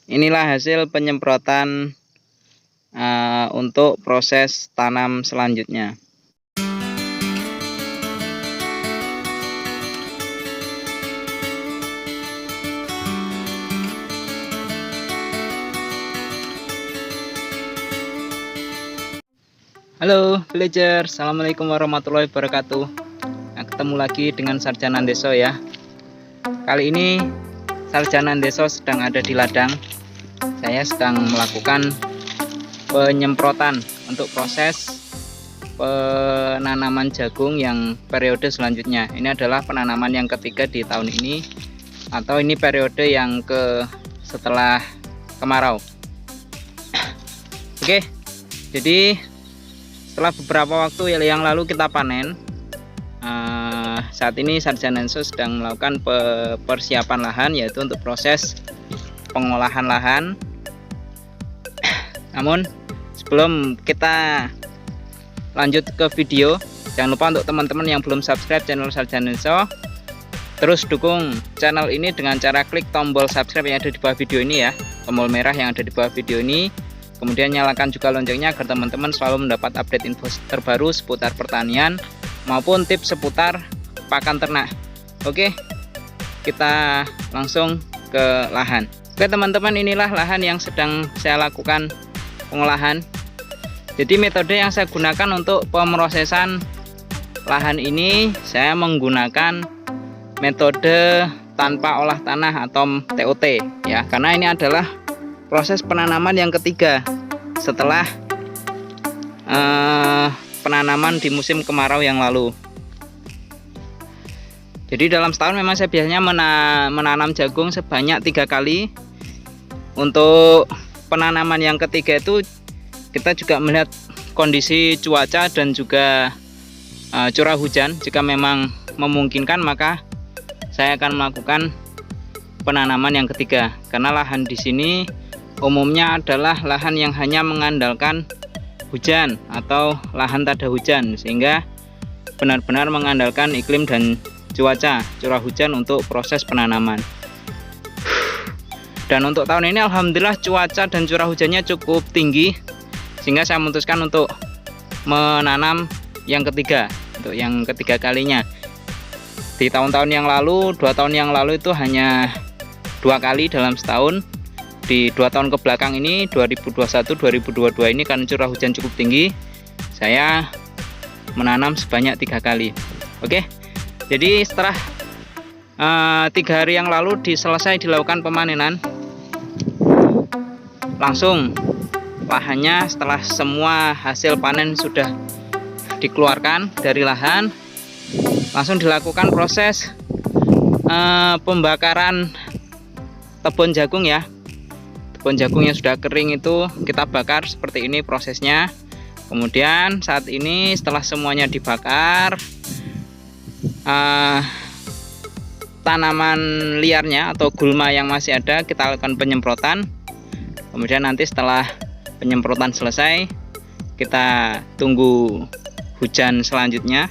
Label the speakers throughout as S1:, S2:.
S1: Inilah hasil penyemprotan untuk proses tanam selanjutnya. Halo villager, assalamualaikum warahmatullahi wabarakatuh. Nah, ketemu lagi dengan Sarjana Ndeso ya. Kali ini Sarjana Ndeso sedang ada di ladang. Saya sedang melakukan penyemprotan untuk proses penanaman jagung yang periode selanjutnya. Ini adalah penanaman yang ketiga di tahun ini, atau ini periode yang setelah kemarau. Oke, jadi setelah beberapa waktu yang lalu kita panen, saat ini Sarjana Ndeso sedang melakukan persiapan lahan, yaitu untuk proses pengolahan lahan. Namun sebelum kita lanjut ke video, jangan lupa untuk teman-teman yang belum subscribe channel Sarjana Ndeso, terus dukung channel ini dengan cara klik tombol subscribe yang ada di bawah video ini ya, tombol merah yang ada di bawah video ini. Kemudian nyalakan juga loncengnya agar teman-teman selalu mendapat update info terbaru seputar pertanian maupun tips seputar pakan ternak. Oke, kita langsung ke lahan. Oke teman-teman, inilah lahan yang sedang saya lakukan pengolahan. Jadi metode yang saya gunakan untuk pemrosesan lahan ini, saya menggunakan metode tanpa olah tanah atau TOT ya, karena ini adalah proses penanaman yang ketiga setelah penanaman di musim kemarau yang lalu. Jadi dalam setahun memang saya biasanya menanam jagung sebanyak 3 kali. Untuk penanaman yang ketiga itu kita juga melihat kondisi cuaca dan juga curah hujan. Jika memang memungkinkan, maka saya akan melakukan penanaman yang ketiga, karena lahan di sini umumnya adalah lahan yang hanya mengandalkan hujan atau lahan tada hujan, sehingga benar-benar mengandalkan iklim dan cuaca curah hujan untuk proses penanaman. Dan untuk tahun ini alhamdulillah cuaca dan curah hujannya cukup tinggi, sehingga saya memutuskan untuk menanam yang ketiga, untuk yang ketiga kalinya. Di tahun-tahun yang lalu, 2 tahun yang lalu itu hanya 2 kali dalam setahun. Di 2 tahun ke belakang ini, 2021-2022 ini, karena curah hujan cukup tinggi, saya menanam sebanyak 3 kali. Oke, jadi setelah 3 hari yang lalu selesai dilakukan pemanenan, langsung lahannya setelah semua hasil panen sudah dikeluarkan dari lahan, langsung dilakukan proses pembakaran tebon jagung ya. Tebon jagung yang sudah kering itu kita bakar seperti ini prosesnya. Kemudian saat ini setelah semuanya dibakar, tanaman liarnya atau gulma yang masih ada kita lakukan penyemprotan. Kemudian nanti setelah penyemprotan selesai, kita tunggu hujan selanjutnya.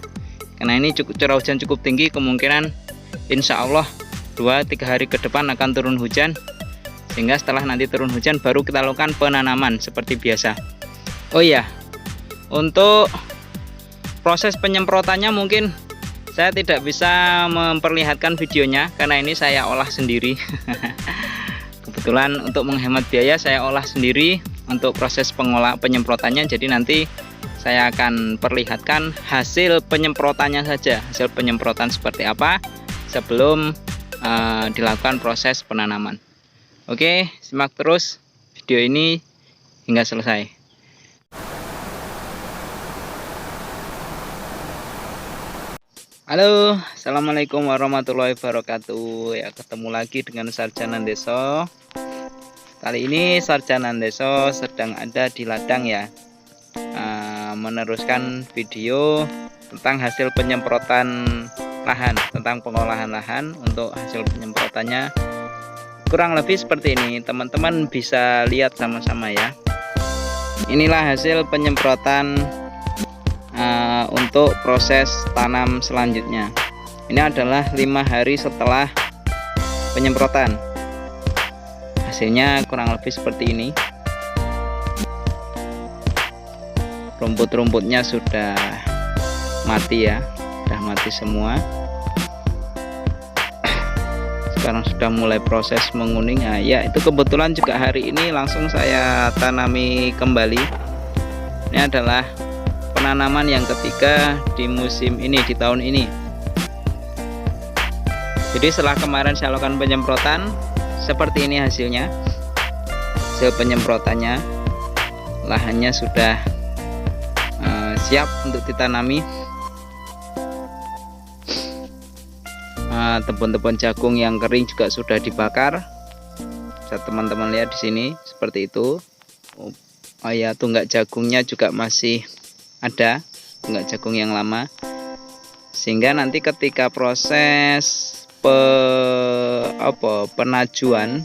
S1: Karena ini curah hujan cukup tinggi, kemungkinan insya Allah 2-3 hari ke depan akan turun hujan, sehingga setelah nanti turun hujan baru kita lakukan penanaman seperti biasa. Oh iya, untuk proses penyemprotannya mungkin saya tidak bisa memperlihatkan videonya karena ini saya olah sendiri. Kebetulan untuk menghemat biaya saya olah sendiri untuk proses penyemprotannya. Jadi nanti saya akan perlihatkan hasil penyemprotannya saja, hasil penyemprotan seperti apa sebelum dilakukan proses penanaman. Oke, simak terus video ini hingga selesai. Halo, assalamualaikum warahmatullahi wabarakatuh. Ya, ketemu lagi dengan Sarjana Ndeso. Kali ini Sarjana Ndeso sedang ada di ladang ya, meneruskan video tentang hasil penyemprotan lahan, tentang pengolahan lahan. Untuk hasil penyemprotannya kurang lebih seperti ini, teman-teman bisa lihat sama-sama ya. Inilah hasil penyemprotan untuk proses tanam selanjutnya. Ini adalah 5 hari setelah penyemprotan. hasilnya kurang lebih seperti ini. Rumput-rumputnya sudah mati ya, sudah mati semua. Sekarang sudah mulai proses menguning. Nah, ya itu kebetulan juga hari ini langsung saya tanami kembali. Ini adalah penanaman yang ketiga di musim ini, di tahun ini. Jadi setelah kemarin saya lakukan penyemprotan, seperti ini hasilnya. Hasil penyemprotannya, lahannya sudah siap untuk ditanami. Tebun-tebun jagung yang kering juga sudah dibakar. Bisa teman-teman lihat di sini seperti itu. Oh ya, tunggak jagungnya juga masih ada, tunggak jagung yang lama. Sehingga nanti ketika proses penajukan,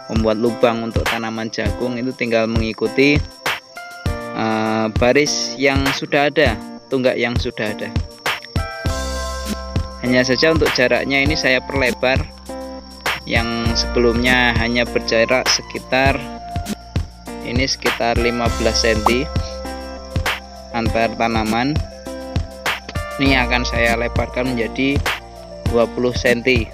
S1: membuat lubang untuk tanaman jagung, itu tinggal mengikuti baris yang sudah ada, tunggak yang sudah ada. Hanya saja untuk jaraknya ini saya perlebar. Yang sebelumnya hanya berjarak sekitar 15 cm antar tanaman. Ini akan saya lebarkan menjadi 20 cm.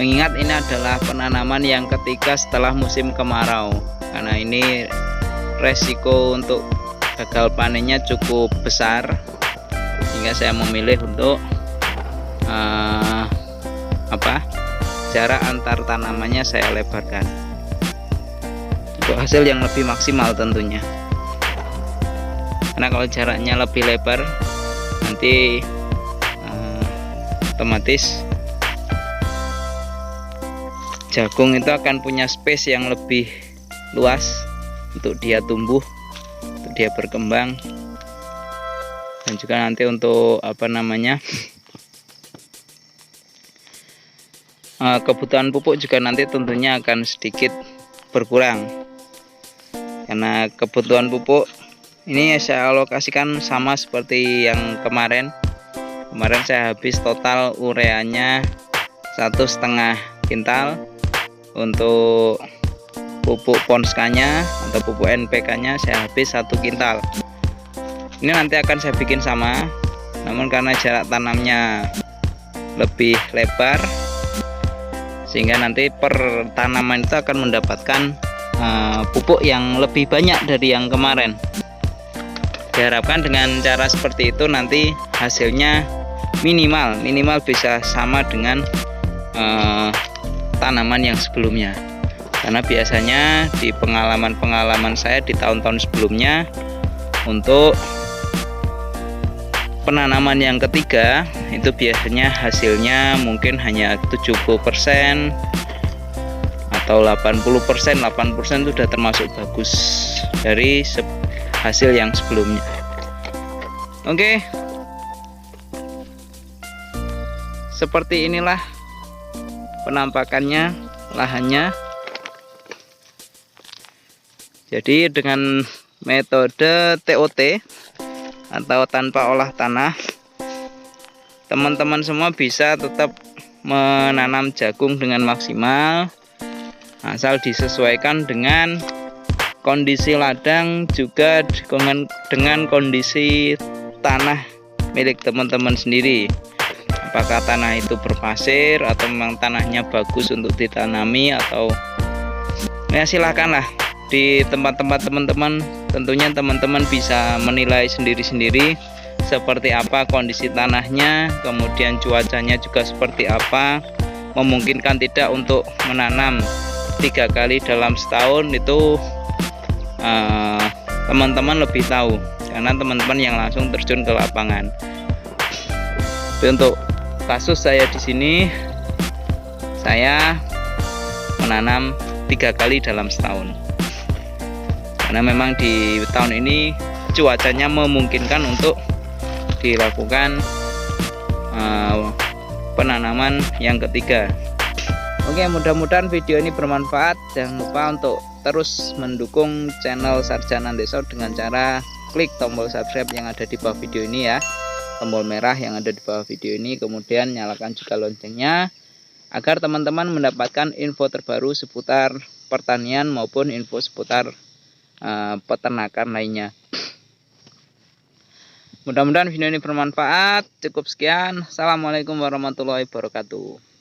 S1: Mengingat ini adalah penanaman yang ketiga setelah musim kemarau, karena ini resiko untuk gagal panennya cukup besar, sehingga saya memilih untuk jarak antar tanamannya saya lebarkan untuk hasil yang lebih maksimal tentunya. Karena kalau jaraknya lebih lebar, nanti otomatis jagung itu akan punya space yang lebih luas untuk dia tumbuh, untuk dia berkembang, dan juga nanti untuk kebutuhan pupuk juga nanti tentunya akan sedikit berkurang. Karena kebutuhan pupuk ini saya alokasikan sama seperti yang kemarin. Kemarin saya habis total ureanya 1,5 kintal. Untuk pupuk ponskanya atau pupuk NPK-nya saya habis 1 kintal. Ini nanti akan saya bikin sama, namun karena jarak tanamnya lebih lebar, sehingga nanti per tanaman itu akan mendapatkan pupuk yang lebih banyak dari yang kemarin. Diharapkan dengan cara seperti itu nanti hasilnya minimal bisa sama dengan tanaman yang sebelumnya. Karena biasanya di pengalaman saya di tahun-tahun sebelumnya, untuk penanaman yang ketiga itu biasanya hasilnya mungkin hanya 70% atau 80%. 80% itu sudah termasuk bagus dari hasil yang sebelumnya. Oke, seperti inilah penampakannya lahannya. Jadi dengan metode TOT atau tanpa olah tanah, teman-teman semua bisa tetap menanam jagung dengan maksimal, asal disesuaikan dengan kondisi ladang, juga dengan kondisi tanah milik teman-teman sendiri. Apakah tanah itu berpasir atau memang tanahnya bagus untuk ditanami, atau ya silakanlah di tempat-tempat teman-teman. Tentunya teman-teman bisa menilai sendiri-sendiri seperti apa kondisi tanahnya, kemudian cuacanya juga seperti apa, memungkinkan tidak untuk menanam 3 kali dalam setahun. Itu teman-teman lebih tahu, karena teman-teman yang langsung terjun ke lapangan. Tapi untuk kasus saya di sini, saya menanam 3 kali dalam setahun. Karena memang di tahun ini cuacanya memungkinkan untuk dilakukan penanaman yang ketiga. Oke, mudah-mudahan video ini bermanfaat. Jangan lupa untuk terus mendukung channel Sarjana Ndeso dengan cara klik tombol subscribe yang ada di bawah video ini ya, tombol merah yang ada di bawah video ini, kemudian nyalakan juga loncengnya agar teman-teman mendapatkan info terbaru seputar pertanian maupun info seputar peternakan lainnya. Mudah-mudahan video ini bermanfaat. Cukup sekian. Assalamualaikum warahmatullahi wabarakatuh.